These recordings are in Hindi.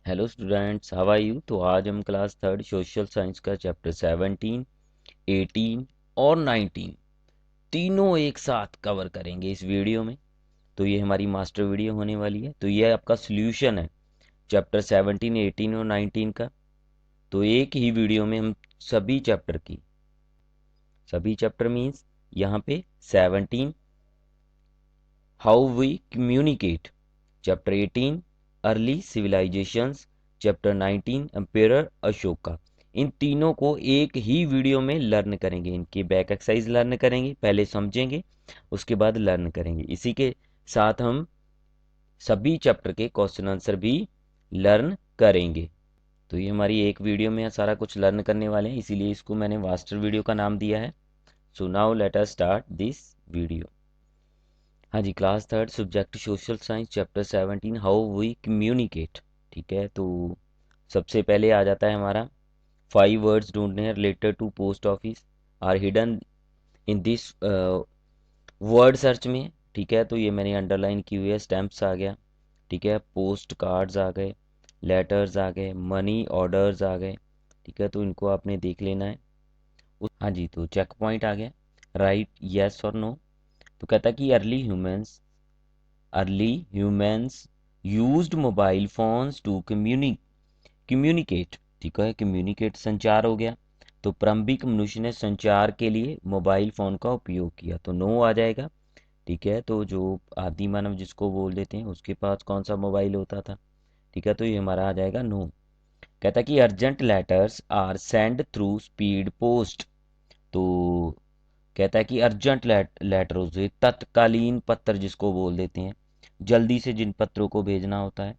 Hello students, how are you. तो आज हम क्लास थर्ड सोशल साइंस का चैप्टर 17, 18 और 19 तीनों एक साथ कवर करेंगे इस वीडियो में। तो ये हमारी मास्टर वीडियो होने वाली है। तो ये आपका सॉल्यूशन है चैप्टर 17, 18 और 19 का। तो एक ही वीडियो में हम सभी चैप्टर मीन्स यहाँ पे 17 how we communicate, chapter 18 early civilisations, chapter 19 emperor Ashoka, इन तीनों को एक ही वीडियो में लर्न करेंगे। इनकी बैक एक्सरसाइज लर्न करेंगे, पहले समझेंगे उसके बाद लर्न करेंगे। इसी के साथ हम सभी चैप्टर के क्वेश्चन आंसर भी लर्न करेंगे। तो ये हमारी एक वीडियो में सारा कुछ लर्न करने वाले हैं, इसीलिए इसको मैंने मास्टर वीडियो का नाम दिया है। So now let us start this video. हाँ जी, class third subject social science chapter 17 how we communicate. ठीक है, तो सबसे पहले आ जाता है हमारा 5 वर्ड्स ढूंढने हैं related to post office are hidden in this word search में। ठीक है, तो ये मैंने अंडरलाइन की हुई है। स्टैम्प्स आ गया, ठीक है, पोस्ट कार्ड्स आ गए, लेटर्स आ गए, मनी ऑर्डर्स आ गए। ठीक है, तो इनको आपने देख लेना है। हाँ जी, तो चेक पॉइंट आ गया, राइट यस और नो। तो कहता है कि early humans used mobile phones to communicate. ठीक है, कम्युनिकेट संचार हो गया। तो प्रारंभिक मनुष्य ने संचार के लिए मोबाइल फोन का उपयोग किया, तो नो आ जाएगा। ठीक है, तो जो आदि मानव जिसको बोल देते हैं उसके पास कौन सा मोबाइल होता था। ठीक है, तो ये हमारा आ जाएगा नो। कहता है कि urgent letters are send through speed post. तो कहता है कि अर्जेंट लेटरों से, तत्कालीन पत्र जिसको बोल देते हैं, जल्दी से जिन पत्रों को भेजना होता है,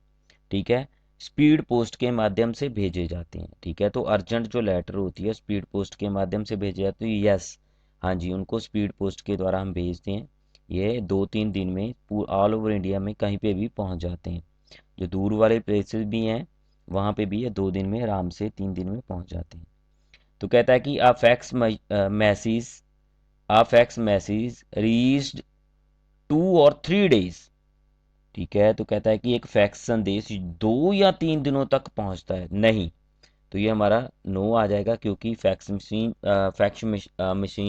ठीक है, स्पीड पोस्ट के माध्यम से भेजे जाते हैं। ठीक है, तो अर्जेंट जो लेटर होती है स्पीड पोस्ट के माध्यम से भेजे जाते हैं। यस, हाँ जी, उनको स्पीड पोस्ट के द्वारा हम भेजते हैं। ये 2-3 दिन में ऑल ओवर इंडिया में कहीं पे भी पहुंच जाते हैं। जो दूर वाले प्लेसेस भी हैं वहाँ पे भी ये 2 दिन में आराम से 3 दिन में पहुंच जाते हैं। तो कहता है कि a fax message reached 2 or 3 days। ठीक है, तो कहता है कि एक फैक्स संदेश 2 या 3 दिनों तक पहुंचता है नहीं। तो ये हमारा नो आ जाएगा, क्योंकि फैक्स मशीन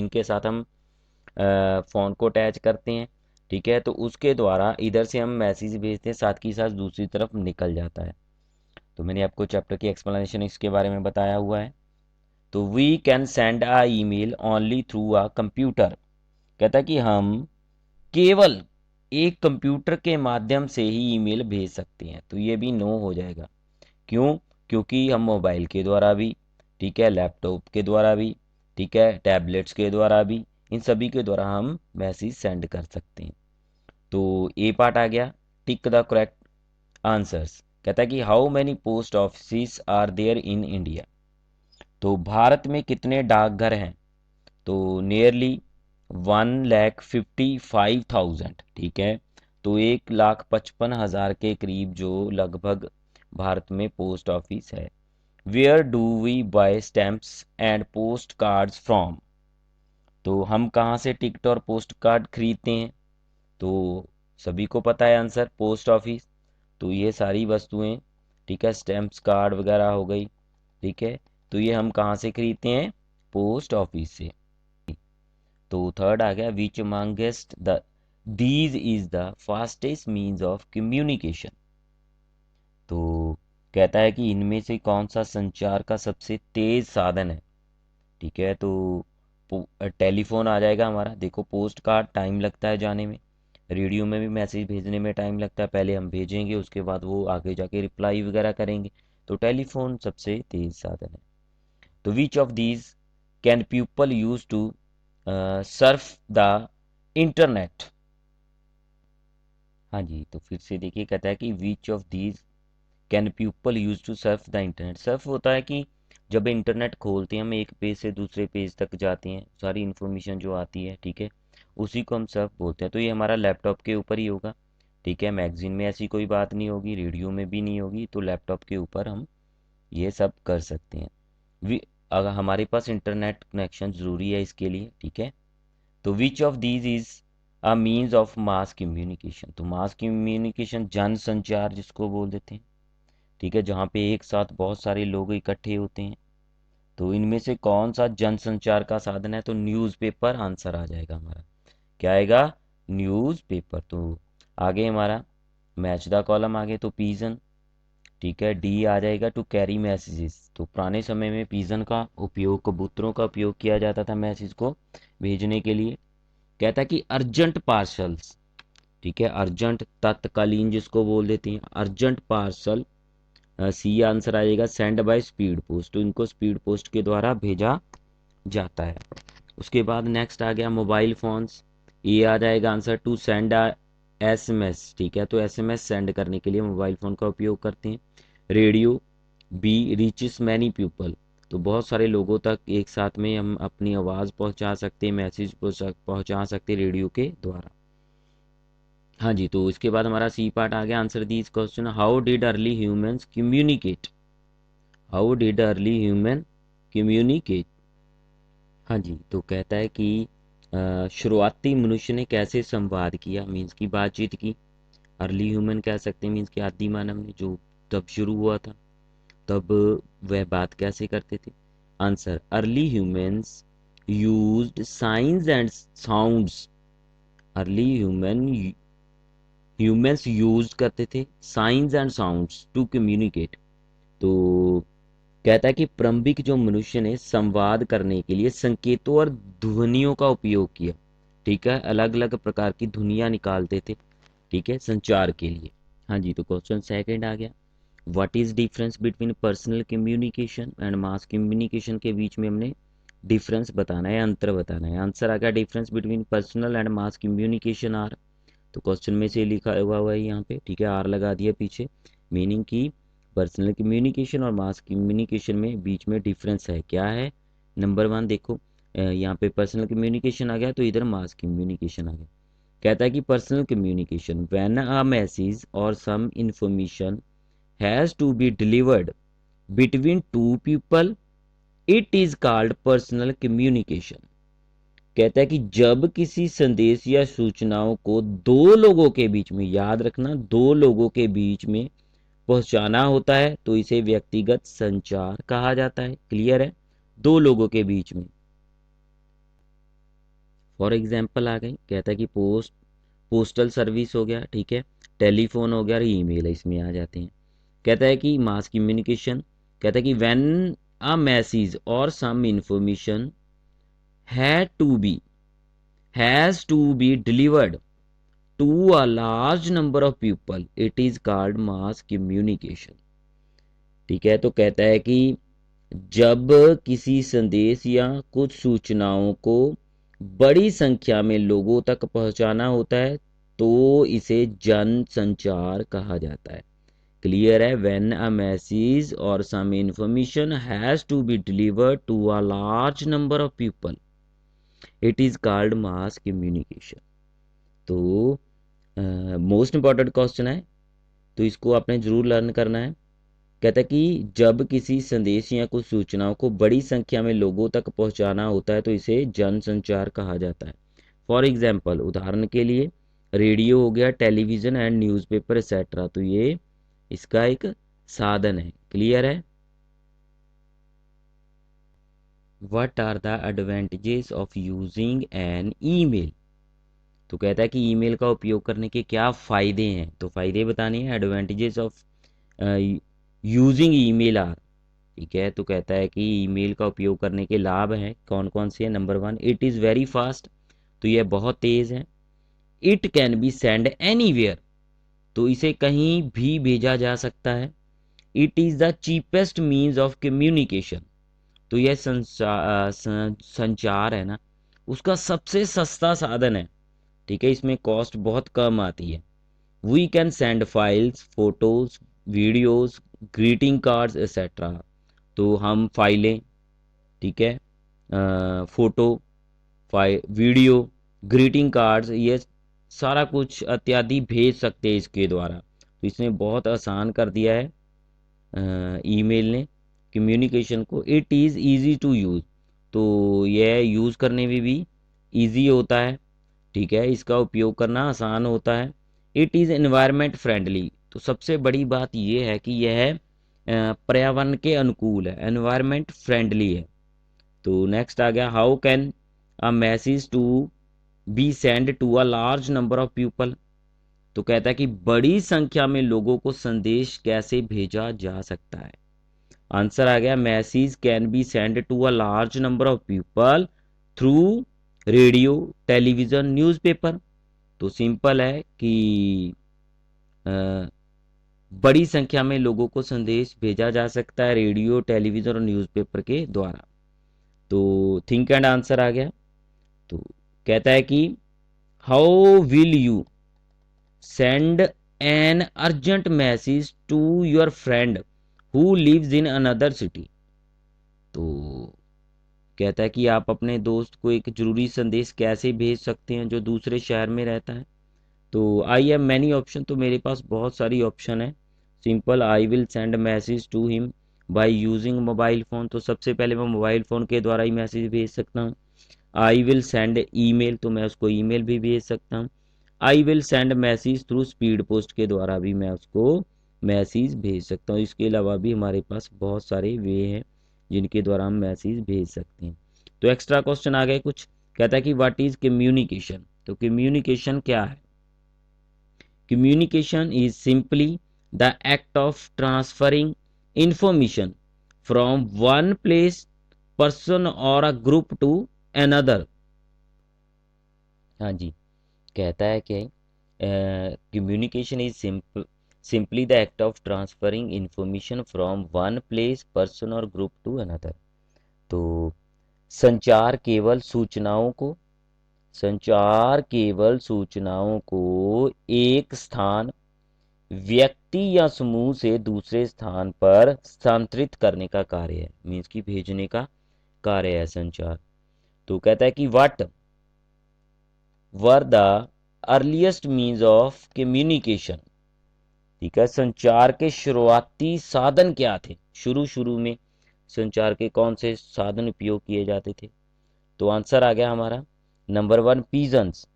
के साथ हम फ़ोन को अटैच करते हैं। ठीक है, तो उसके द्वारा इधर से हम मैसेज भेजते हैं, साथ ही साथ दूसरी तरफ निकल जाता है। तो मैंने आपको चैप्टर की एक्सप्लेनेशन इसके बारे में बताया हुआ है। तो we can send a email only through a computer. कहता है कि हम केवल एक कंप्यूटर के माध्यम से ही ईमेल भेज सकते हैं, तो ये भी नो हो जाएगा। क्यों? क्योंकि हम मोबाइल के द्वारा भी, ठीक है, लैपटॉप के द्वारा भी, ठीक है, टैबलेट्स के द्वारा भी, इन सभी के द्वारा हम मैसेज सेंड कर सकते हैं। तो ए पार्ट आ गया, टिक द करेक्ट आंसर्स। कहता है कि how many post office are there in India. तो भारत में कितने डाकघर हैं। तो नियरली 1,55,000। ठीक है, तो 1,55,000 के करीब जो लगभग भारत में पोस्ट ऑफिस है। Where do we buy stamps and post cards from. तो हम कहाँ से टिकट और पोस्ट कार्ड खरीदते हैं। तो सभी को पता है आंसर, पोस्ट ऑफिस। तो ये सारी वस्तुएं, ठीक है, स्टैम्प्स कार्ड वगैरह हो गई। ठीक है, तो ये हम कहाँ से खरीदते हैं, पोस्ट ऑफिस से। तो थर्ड आ गया, which amongst the these is the fastest means of communication. तो कहता है कि इनमें से कौन सा संचार का सबसे तेज साधन है। ठीक है, तो टेलीफोन आ जाएगा हमारा। देखो, पोस्ट कार्ड टाइम लगता है जाने में, रेडियो में भी मैसेज भेजने में टाइम लगता है, पहले हम भेजेंगे उसके बाद वो आगे जाके रिप्लाई वगैरह करेंगे। तो टेलीफोन सबसे तेज साधन है। तो which of these can people use to surf the internet. हाँ जी, तो फिर से देखिए, कहता है कि which of these can people use to surf the internet. Surf होता है कि जब इंटरनेट खोलते हैं हम एक पेज से दूसरे पेज तक जाते हैं, सारी इन्फॉर्मेशन जो आती है, ठीक है, उसी को हम सर्फ बोलते हैं। तो ये हमारा लैपटॉप के ऊपर ही होगा। ठीक है, मैगजीन में ऐसी कोई बात नहीं होगी, रेडियो में भी नहीं होगी, तो लैपटॉप के ऊपर हम ये सब कर सकते हैं। अगर हमारे पास इंटरनेट कनेक्शन ज़रूरी है इसके लिए। ठीक है, तो which of these is a means of mass communication. तो मास कम्युनिकेशन, जन संचार जिसको बोल देते हैं। ठीक है, जहाँ पे एक साथ बहुत सारे लोग इकट्ठे होते हैं। तो इनमें से कौन सा जनसंचार का साधन है? तो न्यूज़पेपर आंसर आ जाएगा हमारा। क्या आएगा? न्यूज़पेपर। तो आगे हमारा मैच द कॉलम आगे, तो पीजन। ठीक है, डी आ जाएगा टू कैरी मैसेजेस। तो पुराने समय में पीजन का उपयोग, कबूतरों का उपयोग किया जाता था मैसेज को भेजने के लिए। कहता है कि अर्जेंट पार्सल्स, ठीक है, अर्जेंट तत्कालीन जिसको बोल देते हैं, अर्जेंट पार्सल। सी आंसर आ जाएगा सेंड बाय स्पीड पोस्ट। तो इनको स्पीड पोस्ट के द्वारा भेजा जाता है। उसके बाद नेक्स्ट आ गया मोबाइल फोन्स। ये आ जाएगा आंसर टू सेंड एसएमएस। ठीक है, तो एसएमएस सेंड करने के लिए मोबाइल फ़ोन का उपयोग करते हैं। Radio, B reaches many people. तो बहुत सारे लोगों तक एक साथ में हम अपनी आवाज़ पहुंचा सकते हैं, मैसेज पहुंचा सकते हैं रेडियो के द्वारा। हाँ जी, तो इसके बाद हमारा सी पार्ट आ गया, आंसर दी इस question. How did early humans communicate? How did early human communicate? हाँ जी, तो कहता है कि शुरुआती मनुष्य ने कैसे संवाद किया, मीन्स की बातचीत की। अर्ली ह्यूमन कह सकते हैं मीन्स कि आदि मानव ने, जो तब शुरू हुआ था, तब वह बात कैसे करते थे। Answer, early humans used signs and sounds. Early humans use करते थे signs and sounds to communicate. तो कहता है कि प्रारंभिक जो मनुष्य ने संवाद करने के लिए संकेतों और ध्वनियों का उपयोग किया। ठीक है, अलग अलग प्रकार की ध्वनियाँ निकालते थे, ठीक है, संचार के लिए। हाँ जी, तो क्वेश्चन सेकंड आ गया, what is difference between personal communication and mass communication? के बीच में हमने डिफरेंस बताना है, अंतर बताना है। आंसर आ गया, difference between personal and mass communication are. तो क्वेश्चन में से लिखा हुआ है यहाँ पे, ठीक है, आर लगा दिया पीछे, मीनिंग की पर्सनल कम्युनिकेशन और मास कम्युनिकेशन में बीच में डिफरेंस है। क्या है? नंबर वन देखो, यहाँ पे पर्सनल कम्युनिकेशन आ गया, तो इधर मास कम्युनिकेशन आ गया। कहता है कि personal communication, when a message और some information has to be delivered between two people, it is called personal communication. कहता है कि जब किसी संदेश या सूचनाओं को दो लोगों के बीच में, याद रखना, दो लोगों के बीच में पहुंचाना होता है तो इसे व्यक्तिगत संचार कहा जाता है। क्लियर है? दो लोगों के बीच में। फॉर एग्जाम्पल आ गई, कहता है कि पोस्टल सर्विस हो गया, ठीक है, टेलीफोन हो गया और ईमेल है, इसमें आ जाते हैं। कहता है कि मास कम्युनिकेशन, कहता है कि व्हेन अ मैसेज और some information had to be has to be delivered to a large number of people, it is called mass communication. ठीक है, तो कहता है कि जब किसी संदेश या कुछ सूचनाओं को बड़ी संख्या में लोगों तक पहुंचाना होता है तो इसे जन संचार कहा जाता है। क्लियर है? व्हेन अ मैसेज और some information has to be delivered to a large number of people, it is called mass communication. तो मोस्ट इंपॉर्टेंट क्वेश्चन है, तो इसको आपने जरूर लर्न करना है। कहता है कि जब किसी संदेश या कुछ सूचनाओं को बड़ी संख्या में लोगों तक पहुंचाना होता है तो इसे जनसंचार कहा जाता है। फॉर एग्जाम्पल, उदाहरण के लिए, रेडियो हो गया, टेलीविजन एंड न्यूज़पेपर एक्सेट्रा, तो ये इसका एक साधन है। क्लियर है? What are the advantages of using an email? तो कहता है कि ईमेल का उपयोग करने के क्या फ़ायदे हैं, तो फ़ायदे बताने हैं। Advantages of using email are, ठीक है, तो कहता है कि ईमेल का उपयोग करने के लाभ हैं, कौन कौन से हैं। Number one, it is very fast, तो यह बहुत तेज़ है। It can be send anywhere, तो इसे कहीं भी भेजा जा सकता है। It is the cheapest means of communication, तो यह संचार है ना, उसका सबसे सस्ता साधन है। ठीक है, इसमें कॉस्ट बहुत कम आती है। We can send files, photos, videos, greeting cards etcetera, तो हम फाइलें, ठीक है, फोटो, वीडियो, ग्रीटिंग कार्ड्स, ये सारा कुछ इत्यादि भेज सकते हैं इसके द्वारा। तो इसने बहुत आसान कर दिया है ईमेल ने कम्युनिकेशन को। It is easy to use, तो यह यूज़ करने में भी ईजी होता है। ठीक है, इसका उपयोग करना आसान होता है। इट इज़ एनवायरनमेंट फ्रेंडली, तो सबसे बड़ी बात यह है कि यह पर्यावरण के अनुकूल है, एनवायरमेंट फ्रेंडली है। तो नेक्स्ट आ गया, how can a message to be send to a large number of people. तो कहता है कि बड़ी संख्या में लोगों को संदेश कैसे भेजा जा सकता है। आंसर आ गया, message can be send to a large number of people through radio, television, newspaper. तो सिंपल है कि बड़ी संख्या में लोगों को संदेश भेजा जा सकता है रेडियो, टेलीविजन और न्यूज़पेपर के द्वारा। तो थिंक एंड आंसर आ गया। तो कहता है कि how will you send an urgent message to your friend who lives in another city. तो कहता है कि आप अपने दोस्त को एक जरूरी संदेश कैसे भेज सकते हैं जो दूसरे शहर में रहता है। तो आई हैव मैनी ऑप्शन, तो मेरे पास बहुत सारी ऑप्शन है। Simple, I will send message to him by using mobile phone. तो सबसे पहले मैं मोबाइल फ़ोन के द्वारा ही मैसेज भेज सकता हूँ। आई विल सेंड ईमेल, तो मैं उसको ईमेल भी भेज सकता हूँ। आई will send message through speed post के द्वारा भी मैं उसको मैसेज भेज सकता हूँ। इसके अलावा भी हमारे पास बहुत सारे वे हैं जिनके द्वारा हम मैसेज भेज सकते हैं। तो एक्स्ट्रा क्वेश्चन आ गए कुछ। कहता है कि व्हाट इज कम्युनिकेशन। तो कम्युनिकेशन क्या है? Communication is simply the act of transferring information from one place, person or a group to another। हाँ जी, कहता है कि communication is simply the act of transferring information from one place, person or group to another। तो संचार केवल सूचनाओं को एक स्थान, व्यक्ति या समूह से दूसरे स्थान पर स्थानांतरित करने का कार्य है। मीन्स की भेजने का कार्य है संचार। तो कहता है कि what were the earliest means of communication. ठीक है, संचार के शुरुआती साधन क्या थे? शुरू में संचार के कौन से साधन उपयोग किए जाते थे? तो आंसर आ गया हमारा नंबर 1, पीजन्स।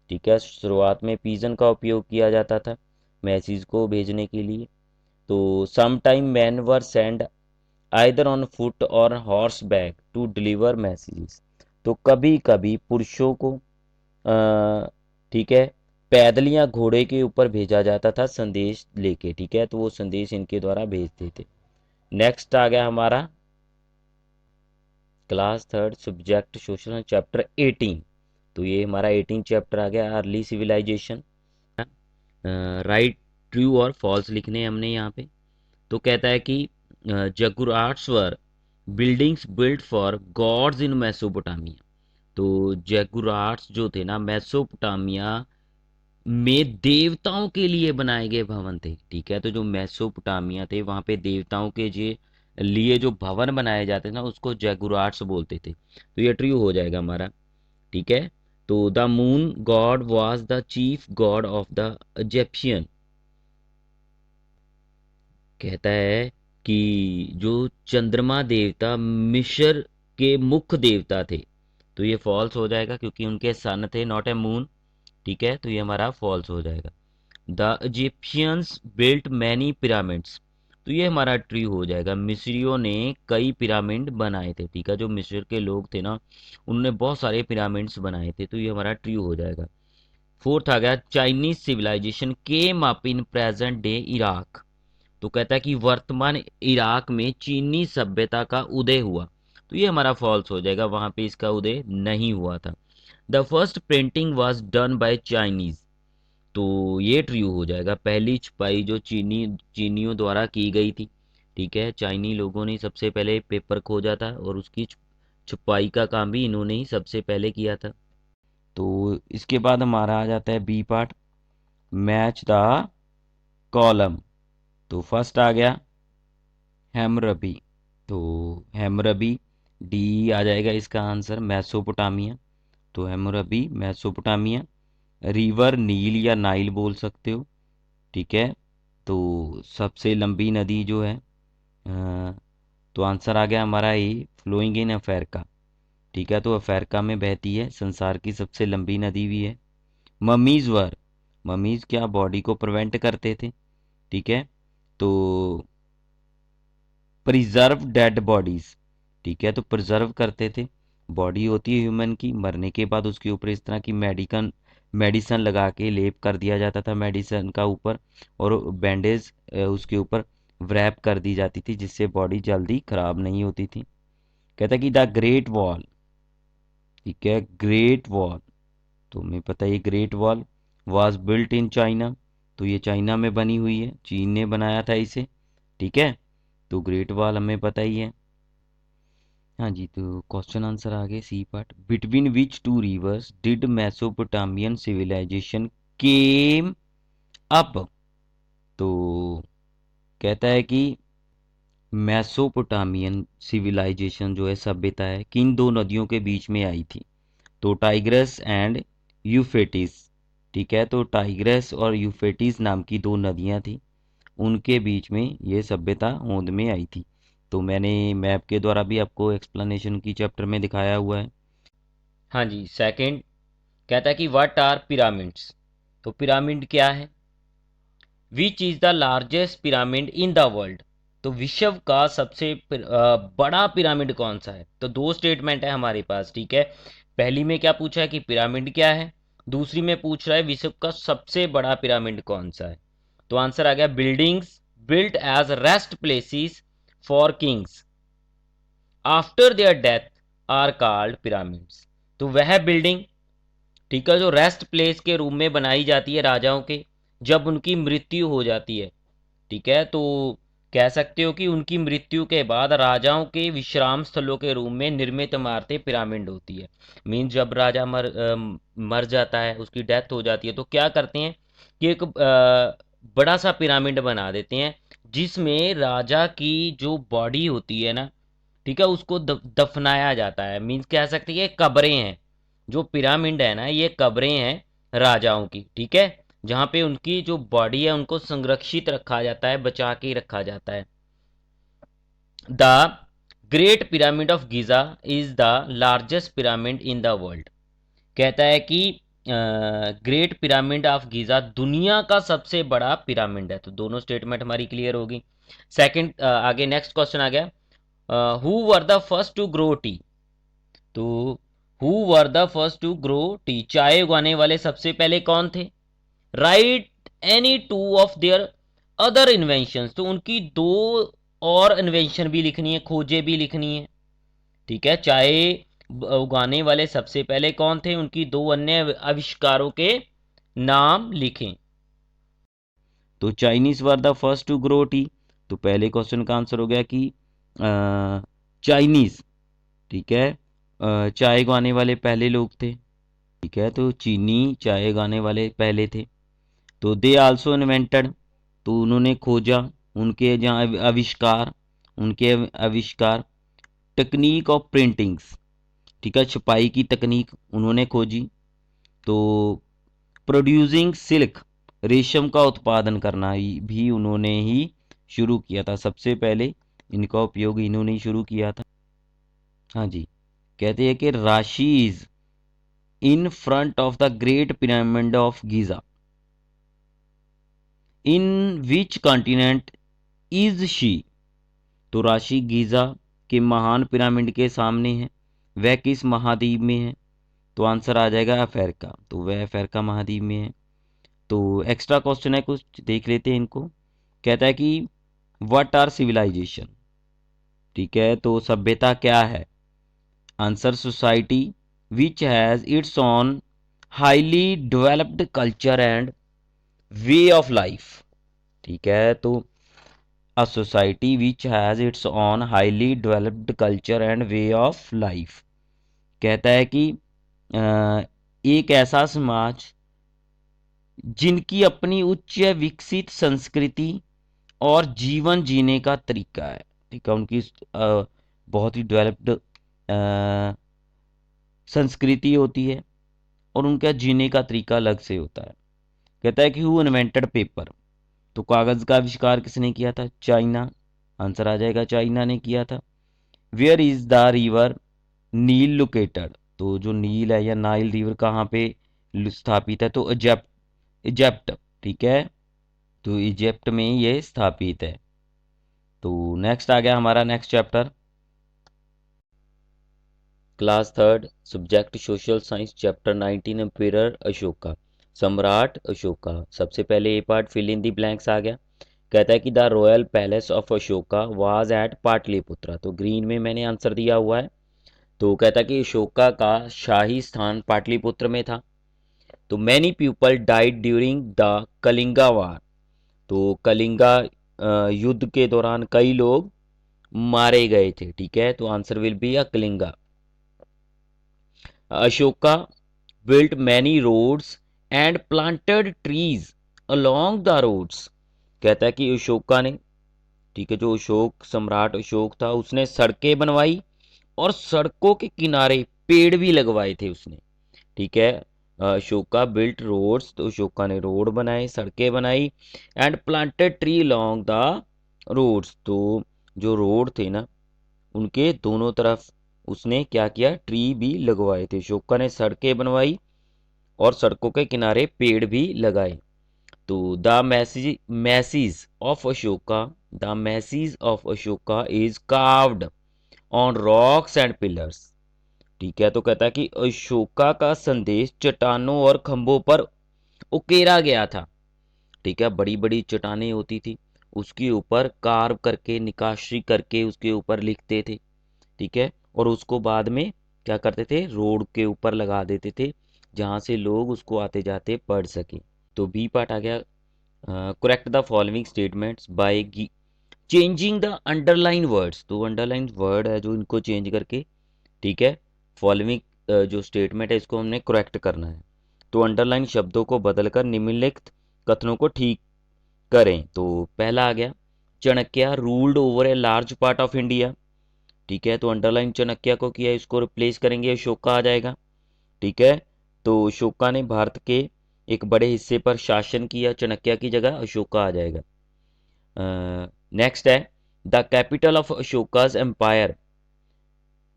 ठीक है, शुरुआत में पीजन का उपयोग किया जाता था मैसेज को भेजने के लिए। तो some time man were send either on foot or horseback to deliver messages. तो कभी कभी पुरुषों को ठीक है, पैदल या घोड़े के ऊपर भेजा जाता था संदेश लेके। ठीक है, तो वो संदेश इनके द्वारा भेजते थे। नेक्स्ट आ गया हमारा क्लास 3 सब्जेक्ट सोशल चैप्टर 18। तो ये हमारा 18 चैप्टर आ गया, अर्ली सिविलाइजेशन। राइट, ट्रू और फॉल्स लिखने हैं हमने यहाँ पे। तो कहता है कि ziggurats were buildings built for gods in Mesopotamia. तो जगुराट्स जो थे ना, मेसोपोटामिया में देवताओं के लिए बनाए गए भवन थे। ठीक है, तो जो मेसोपोटामिया थे वहाँ पे देवताओं के लिए जो भवन बनाए जाते थे ना, उसको जगुराट्स बोलते थे। तो ये ट्रू हो जाएगा हमारा। ठीक है, तो the moon God was the chief God of the Egyptian. कहता है कि जो चंद्रमा देवता मिस्र के मुख्य देवता थे। तो ये फॉल्स हो जाएगा क्योंकि उनके सन थे, नॉट ए मून। ठीक है, तो ये हमारा फॉल्स हो जाएगा। The Egyptians built many pyramids. तो ये हमारा ट्रू हो जाएगा, मिस्रियों ने कई पिरामिड बनाए थे। ठीक है, जो मिस्र के लोग थे ना, उन्होंने बहुत सारे पिरामिड्स बनाए थे। तो ये हमारा ट्रू हो जाएगा। फोर्थ आ गया, Chinese civilization came up in present day Iraq. तो कहता है कि वर्तमान इराक में चीनी सभ्यता का उदय हुआ। तो ये हमारा फॉल्स हो जाएगा, वहां पे इसका उदय नहीं हुआ था। The first printing was done by Chinese. तो ये ट्रू हो जाएगा, पहली छपाई जो चीनियों द्वारा की गई थी। ठीक है, चाइनी लोगों ने सबसे पहले पेपर खोजा था और उसकी छपाई का काम भी इन्होंने ही सबसे पहले किया था। तो इसके बाद हमारा आ जाता है B part, match the column. तो फर्स्ट आ गया हैमरबी। तो हैमरबी डी आ जाएगा इसका आंसर, मैसोपोटामिया। तो हैमरबी मैसोपोटामिया। रिवर नील या नाइल बोल सकते हो। ठीक है, तो सबसे लंबी नदी जो है तो आंसर आ गया हमारा ए, फ्लोइंग इन अफ्रीका। ठीक है, तो अफ्रीका में बहती है, संसार की सबसे लंबी नदी भी है। ममीज वर, ममीज क्या बॉडी को प्रिवेंट करते थे। ठीक है, तो प्रिजर्व डेड बॉडीज, ठीक है, तो प्रिजर्व करते थे। बॉडी होती है ह्यूमन की, मरने के बाद उसके ऊपर इस तरह की मेडिसन लगा के लेप कर दिया जाता था मेडिसन का ऊपर, और बैंडेज उसके ऊपर व्रैप कर दी जाती थी, जिससे बॉडी जल्दी खराब नहीं होती थी। कहता है कि द ग्रेट वॉल, ठीक है, ग्रेट वॉल, तो हमें पता है ये great wall was built in China, तो ये चाइना में बनी हुई है, चीन ने बनाया था इसे, ठीक है, तो ग्रेट वॉल हमें पता ही है। हाँ जी, तो क्वेश्चन आंसर आगे C part, between which two rivers did Mesopotamian civilization came up, तो कहता है कि मेसोपोटामियन सिविलाइजेशन जो है सभ्यता है किन दो नदियों के बीच में आई थी, तो टाइग्रस एंड यूफ्रेटिस, ठीक है, तो टाइग्रस और यूफ्रेटिस नाम की दो नदियां थी, उनके बीच में ये सभ्यता होंद में आई थी। तो मैंने मैप के द्वारा भी आपको एक्सप्लेनेशन की चैप्टर में दिखाया हुआ है। हाँ जी, सेकंड कहता है कि व्हाट आर पिरामिड्स, तो पिरामिड क्या है। Which is the largest pyramid in the world, तो विश्व का सबसे बड़ा पिरामिड कौन सा है। तो दो स्टेटमेंट है हमारे पास, ठीक है। पहली में क्या पूछा है कि पिरामिड क्या है, दूसरी में पूछ रहा है विश्व का सबसे बड़ा पिरामिड कौन सा है। तो आंसर आ गया buildings built as rest places for kings after their death are called pyramids, तो वह बिल्डिंग, ठीक है, जो रेस्ट प्लेस के रूप में बनाई जाती है राजाओं के जब उनकी मृत्यु हो जाती है, ठीक है, तो कह सकते हो कि उनकी मृत्यु के बाद राजाओं के विश्राम स्थलों के रूप में निर्मित इमारतें पिरामिड होती है। मीन जब राजा मर जाता है, उसकी डेथ हो जाती है, तो क्या करते हैं कि एक बड़ा सा पिरामिड बना देते हैं, जिसमें राजा की जो बॉडी होती है ना, ठीक है, उसको दफनाया जाता है। मीन्स कह सकते हैं ये कब्रें हैं, जो पिरामिड है ना ये कब्रें हैं राजाओं की, ठीक है, जहाँ पे उनकी जो बॉडी है उनको संरक्षित रखा जाता है, बचा के रखा जाता है। The great pyramid of Giza is the largest pyramid in the world, कहता है कि ग्रेट पिरामिड ऑफ गीजा दुनिया का सबसे बड़ा पिरामिड है। तो दोनों स्टेटमेंट हमारी क्लियर होगी। सेकंड आगे नेक्स्ट क्वेश्चन आ गया, who were the first to grow tea, तो who were the first to grow tea, चाय उगाने वाले सबसे पहले कौन थे। Write any two of their other invention, तो उनकी दो और इन्वेंशन भी लिखनी है, खोजे भी लिखनी है, ठीक है। चाय उगाने वाले सबसे पहले कौन थे, उनकी दो अन्य आविष्कारों के नाम लिखें। तो Chinese were the first to grow tea, तो पहले क्वेश्चन का आंसर हो गया कि चाइनीज, ठीक है, चाय उगाने वाले पहले लोग थे, ठीक है, तो चीनी चाय उगाने वाले पहले थे। तो दे आल्सो इन्वेंटेड, तो उन्होंने खोजा, उनके जहाँ आविष्कार, उनके आविष्कार टेक्निक ऑफ प्रिंटिंग्स, ठीक है, छपाई की तकनीक उन्होंने खोजी। तो प्रोड्यूसिंग सिल्क, रेशम का उत्पादन करना भी उन्होंने ही शुरू किया था, सबसे पहले इनका उपयोग इन्होंने ही शुरू किया था। हाँ जी, कहते हैं कि राशि is in front of the great pyramid of Giza, in which continent is she, तो राशि गीजा के महान पिरामिड के सामने है, वह किस महाद्वीप में है, तो आंसर आ जाएगा अफ्रीका, तो वह अफ्रीका महाद्वीप में है। तो एक्स्ट्रा क्वेश्चन है कुछ, देख लेते हैं इनको। कहता है कि व्हाट आर सिविलाइजेशन, ठीक है, तो सभ्यता क्या है। Answer society which has its on highly developed culture and way of life, ठीक है, तो a society which has its on highly developed culture and way of life, कहता है कि एक ऐसा समाज जिनकी अपनी उच्च विकसित संस्कृति और जीवन जीने का तरीका है, ठीक है, उनकी बहुत ही डेवलप्ड संस्कृति होती है और उनका जीने का तरीका अलग से होता है। कहता है कि हु इन्वेंटेड पेपर, तो कागज का आविष्कार किसने किया था, चाइना, आंसर आ जाएगा चाइना ने किया था। Where is the river Nile located, तो जो नील है या नाइल रिवर कहाँ पे स्थापित है, तो इजिप्ट, इजिप्ट, ठीक है, तो इजिप्ट में ये स्थापित है। तो नेक्स्ट आ गया हमारा next chapter, class third, subject social science, chapter 19, emperor Ashoka, सम्राट अशोका। सबसे पहले ये part fill in the blanks आ गया। कहता है कि the royal palace of Ashoka was at Pataliputra, तो ग्रीन में मैंने आंसर दिया हुआ है। तो कहता है कि अशोका का शाही स्थान पाटलिपुत्र में था। तो many people died during the Kalinga war, तो कलिंगा युद्ध के दौरान कई लोग मारे गए थे। ठीक है, तो answer will be a Kalinga. Ashoka built many roads and planted trees along the roads। कहता है कि अशोका ने, ठीक है, जो अशोक सम्राट अशोक था, उसने सड़कें बनवाई और सड़कों के किनारे पेड़ भी लगवाए थे उसने। ठीक है, अशोका बिल्ट रोड्स, तो अशोका ने रोड बनाए, सड़कें बनाई, and planted tree along the roads, तो जो रोड थे ना उनके दोनों तरफ उसने क्या किया, ट्री भी लगवाए थे। अशोका ने सड़कें बनवाई और सड़कों के किनारे पेड़ भी लगाए। तो messages of Ashoka, the messages of Ashoka is carved on rocks and pillars. ठीक है, तो कहता है कि अशोका का संदेश चट्टानों और खंभों पर उकेरा गया था। ठीक है, बड़ी बड़ी चट्टानें होती थी, उसके ऊपर कार्व करके, निकाशी करके उसके ऊपर लिखते थे। ठीक है, और उसको बाद में क्या करते थे, रोड के ऊपर लगा देते थे, जहाँ से लोग उसको आते जाते पढ़ सके। तो बी पार्ट आ गया, correct the following statements by changing the underline words, तो अंडरलाइन वर्ड है जो इनको चेंज करके, ठीक है, फॉलोइंग जो स्टेटमेंट है इसको हमने करेक्ट करना है। तो अंडरलाइन शब्दों को बदलकर निम्नलिखित कथनों को ठीक करें। तो पहला आ गया, Chanakya ruled over a large part of India. ठीक है, तो अंडरलाइन चाणक्य को किया, इसको रिप्लेस करेंगे अशोका आ जाएगा। ठीक है, तो अशोका ने भारत के एक बड़े हिस्से पर शासन किया, चाणक्य की जगह अशोका आ जाएगा। नेक्स्ट है, the capital of Ashoka's empire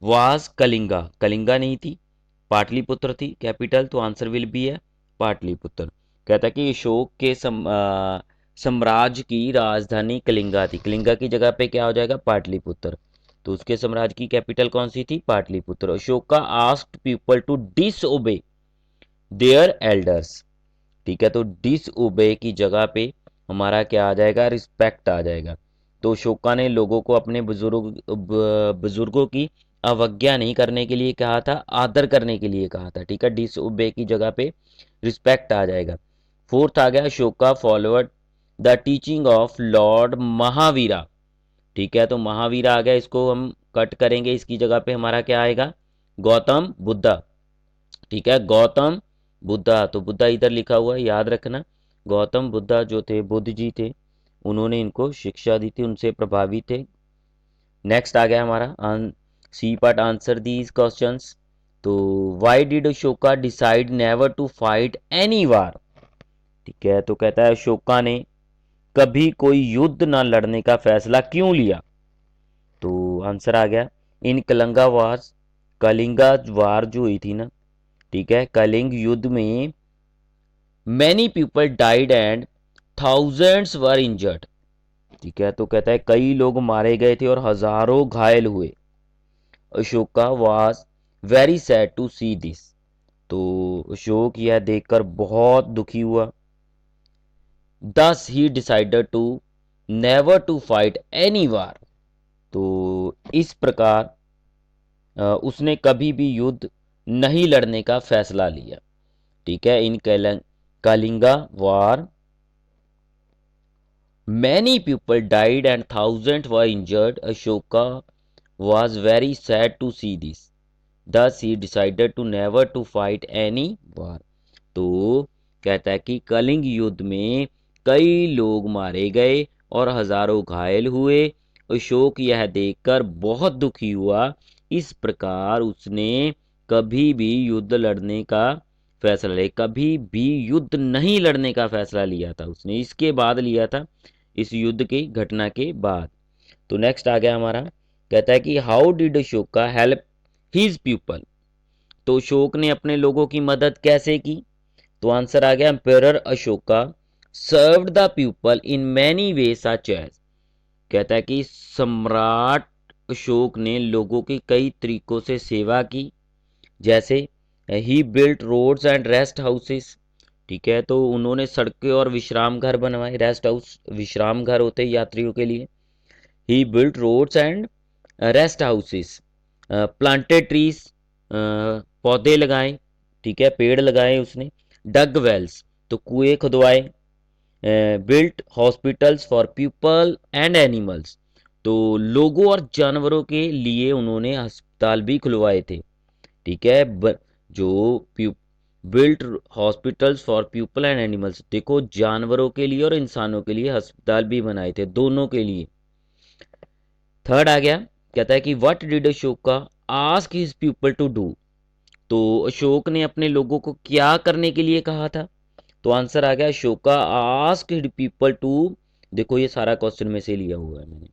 was Kalinga, Kalinga नहीं थी, पाटलिपुत्र थी कैपिटल, तो आंसर विल बी है पाटलिपुत्र। कहता है कि अशोक के साम्राज्य की राजधानी कलिंगा थी, कलिंगा की जगह पे क्या हो जाएगा, पाटलिपुत्र। तो उसके साम्राज्य की कैपिटल कौन सी थी, Pataliputra. Ashoka asked people to disobey their elders. ठीक है, तो डिसओबे की जगह पे हमारा क्या आ जाएगा, रिस्पेक्ट आ जाएगा। तो अशोका ने लोगों को अपने बुजुर्गों की अवज्ञा नहीं करने के लिए कहा था, आदर करने के लिए कहा था। ठीक है, डिसओबे की जगह पे रिस्पेक्ट आ जाएगा। फोर्थ आ गया, Ashoka followed the teaching of lord Mahavira. ठीक है, तो महावीरा आ गया, इसको हम कट करेंगे, इसकी जगह पे हमारा क्या आएगा, गौतम बुद्धा। ठीक है, गौतम बुद्धा, तो बुद्धा इधर लिखा हुआ है, याद रखना। गौतम बुद्धा जो थे, बुद्ध जी थे, उन्होंने इनको शिक्षा दी थी, उनसे प्रभावित थे। नेक्स्ट आ गया हमारा C part, answer these questions. तो why did Ashoka decide never to fight any war. ठीक है, तो कहता है अशोका ने कभी कोई युद्ध ना लड़ने का फैसला क्यों लिया। तो आंसर आ गया, इन कलिंगा वार, कलिंगा वार जो हुई थी ना, ठीक है, कलिंग युद्ध में many people died and thousands were injured. ठीक है, तो कहता है कई लोग मारे गए थे और हजारों घायल हुए। Ashoka was very sad to see this, तो अशोक यह देखकर बहुत दुखी हुआ। Thus he decided to never to fight any war, तो इस प्रकार उसने कभी भी युद्ध नहीं लड़ने का फैसला लिया। ठीक है, in Kalinga war many people died and thousand were injured. Ashoka was very sad to see this, thus he decided to never to fight any war। तो कहता है कि कलिंग युद्ध में कई लोग मारे गए और हजारों घायल हुए। अशोक यह देखकर बहुत दुखी हुआ, इस प्रकार उसने कभी भी युद्ध लड़ने का फैसला लिया, कभी भी युद्ध नहीं लड़ने का फैसला लिया था उसने, इसके बाद लिया था, इस युद्ध की घटना के बाद। तो नेक्स्ट आ गया हमारा, कहता है कि how did Ashoka help his people, तो अशोक ने अपने लोगों की मदद कैसे की। तो आंसर आ गया, emperor Ashoka served the people in many way such as, कहता है कि सम्राट अशोक ने लोगों की कई तरीकों से सेवा की, जैसे he built roads and rest houses. ठीक है, तो उन्होंने सड़कें और विश्राम घर बनवाए। रेस्ट हाउस विश्राम घर होते हैं यात्रियों के लिए। He built roads and rest houses, planted trees, पौधे लगाए। ठीक है, पेड़ लगाए उसने। डग वेल्स, तो कुएं खुदवाए। Built hospitals for people and animals, तो लोगों और जानवरों के लिए उन्होंने अस्पताल भी खुलवाए थे। ठीक है, जो built hospitals for people and animals, देखो जानवरों के लिए और इंसानों के लिए अस्पताल भी बनाए थे, दोनों के लिए। थर्ड आ गया, कहता है कि what did Ashoka ask his people to do, तो अशोक ने अपने लोगों को क्या करने के लिए कहा था। तो आंसर आ गया Ashoka ask his people to, देखो ये सारा क्वेश्चन में से लिया हुआ है मैंने।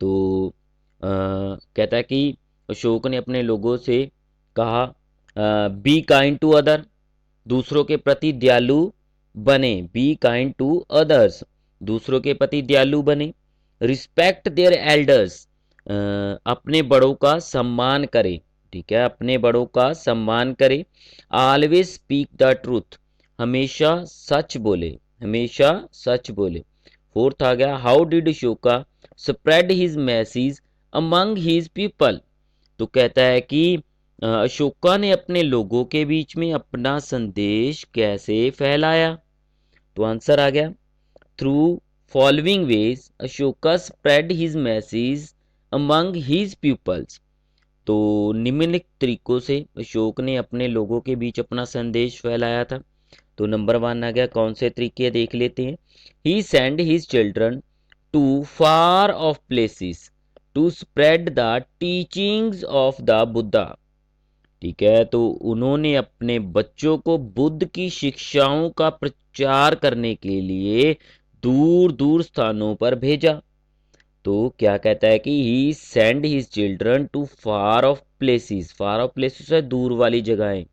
तो कहता है कि अशोक ने अपने लोगों से कहा बी काइंड टू अदर, दूसरों के प्रति दयालु बने। बी काइंड टू अदर्स, दूसरों के प्रति दयालु बने। रिस्पेक्ट देयर एल्डर्स, अपने बड़ों का सम्मान करे। ठीक है, अपने बड़ों का सम्मान करे। ऑलवेज स्पीक द ट्रूथ, हमेशा सच बोले, हमेशा सच बोले। फोर्थ आ गया, how did Ashoka spread his message among his people, तो कहता है कि अशोका ने अपने लोगों के बीच में अपना संदेश कैसे फैलाया। तो आंसर आ गया through following ways Ashoka spread his message among his peoples, तो निम्नलिखित तरीकों से अशोक ने अपने लोगों के बीच अपना संदेश फैलाया था। तो नंबर 1 आ गया, कौन से तरीके देख लेते हैं। He send his children to far off places to spread the teachings of the Buddha. ठीक है, तो उन्होंने अपने बच्चों को बुद्ध की शिक्षाओं का प्रचार करने के लिए दूर दूर स्थानों पर भेजा। तो क्या कहता है कि he send his children to far off places, far off places है दूर वाली जगहें।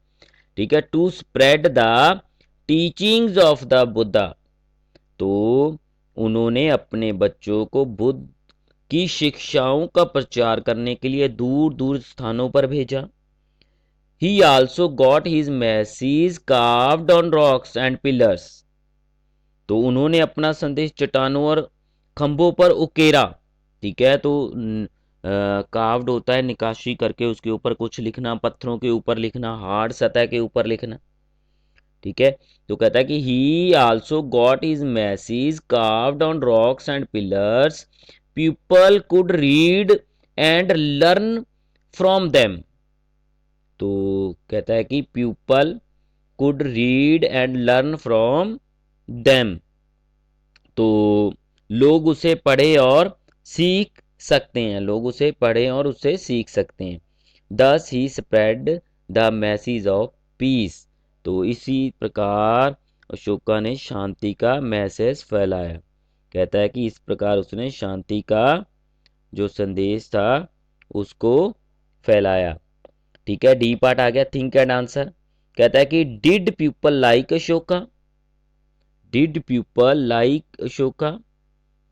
ठीक है, to spread the teachings of the Buddha, तो उन्होंने अपने बच्चों को बुद्ध की शिक्षाओं का प्रचार करने के लिए दूर दूर स्थानों पर भेजा। ही also got his message carved on rocks and pillars, तो उन्होंने अपना संदेश चट्टानों और खंभों पर उकेरा। ठीक है, तो कार्व्ड होता है निकाशी करके उसके ऊपर कुछ लिखना, पत्थरों के ऊपर लिखना, हार्ड सतह के ऊपर लिखना। ठीक है, तो कहता है कि ही also got his message carved on rocks and pillars, people could read and learn from them, तो कहता है कि people could read and learn from them, तो लोग उसे पढ़े और सीख सकते हैं, लोग उसे पढ़े और उसे सीख सकते हैं। Thus he spread the message of peace, तो इसी प्रकार अशोका ने शांति का मैसेज फैलाया। कहता है कि इस प्रकार उसने शांति का जो संदेश था उसको फैलाया। ठीक है, डी पार्ट आ गया, थिंक एंड आंसर। कहता है कि did people like Ashoka, did people like Ashoka,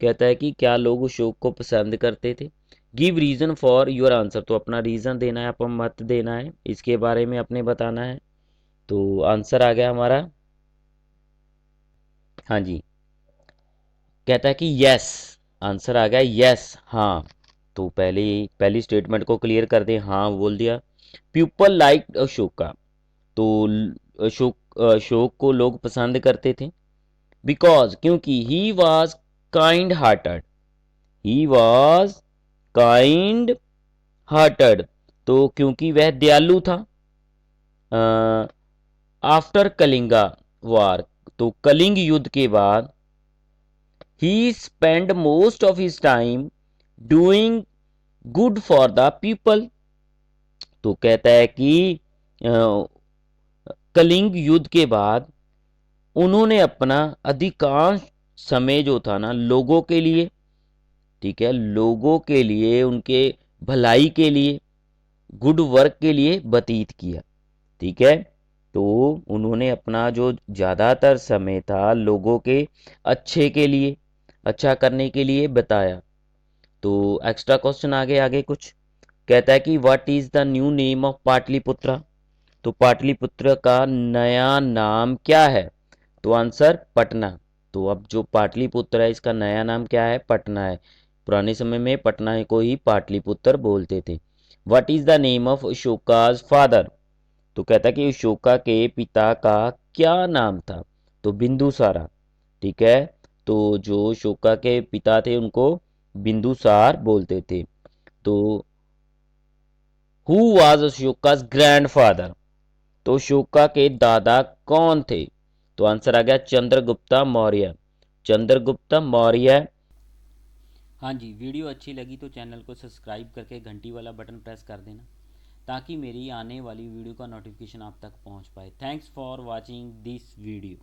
कहता है कि क्या लोग अशोक को पसंद करते थे। Give reason for your answer, तो अपना रीजन देना है, अपन मत देना है, इसके बारे में अपने बताना है। तो आंसर आ गया हमारा, हाँ जी, कहता है कि यस, आंसर आ गया यस, हाँ। तो पहली स्टेटमेंट को क्लियर कर दे, हाँ बोल दिया। पीपल लाइक अशोका, तो अशोक को लोग पसंद करते थे। बिकॉज, क्योंकि he was kind hearted, he was kind hearted, तो क्योंकि वह दयालु था। आफ्टर कलिंगा वार, तो कलिंग युद्ध के बाद he spend most of his time doing good for the people, तो कहता है कि कलिंग युद्ध के बाद उन्होंने अपना अधिकांश समय जो था ना लोगों के लिए, ठीक है, लोगों के लिए, उनके भलाई के लिए, गुड वर्क के लिए व्यतीत किया। ठीक है, तो उन्होंने अपना जो ज़्यादातर समय था लोगों के अच्छे के लिए, अच्छा करने के लिए बताया। तो एक्स्ट्रा क्वेश्चन आगे कुछ कहता है कि what is the new name of Pataliputra. तो पाटलिपुत्र का नया नाम क्या है? तो आंसर पटना। तो अब जो पाटलिपुत्र है इसका नया नाम क्या है? पटना है। पुराने समय में पटना को ही पाटलिपुत्र बोलते थे। What is the name of Ashoka's father. तो कहता है कि अशोका के पिता का क्या नाम था? तो बिंदुसारा। ठीक है। तो जो अशोका के पिता थे उनको बिंदुसार बोलते थे। तो हु वाज अशोकाज ग्रैंडफादर। तो अशोका के दादा कौन थे? तो आंसर आ गया चंद्रगुप्त मौर्य। चंद्रगुप्त मौर्य। हाँ जी, वीडियो अच्छी लगी तो चैनल को सब्सक्राइब करके घंटी वाला बटन प्रेस कर देना ताकि मेरी आने वाली वीडियो का नोटिफिकेशन आप तक पहुंच पाए। Thanks for watching this video.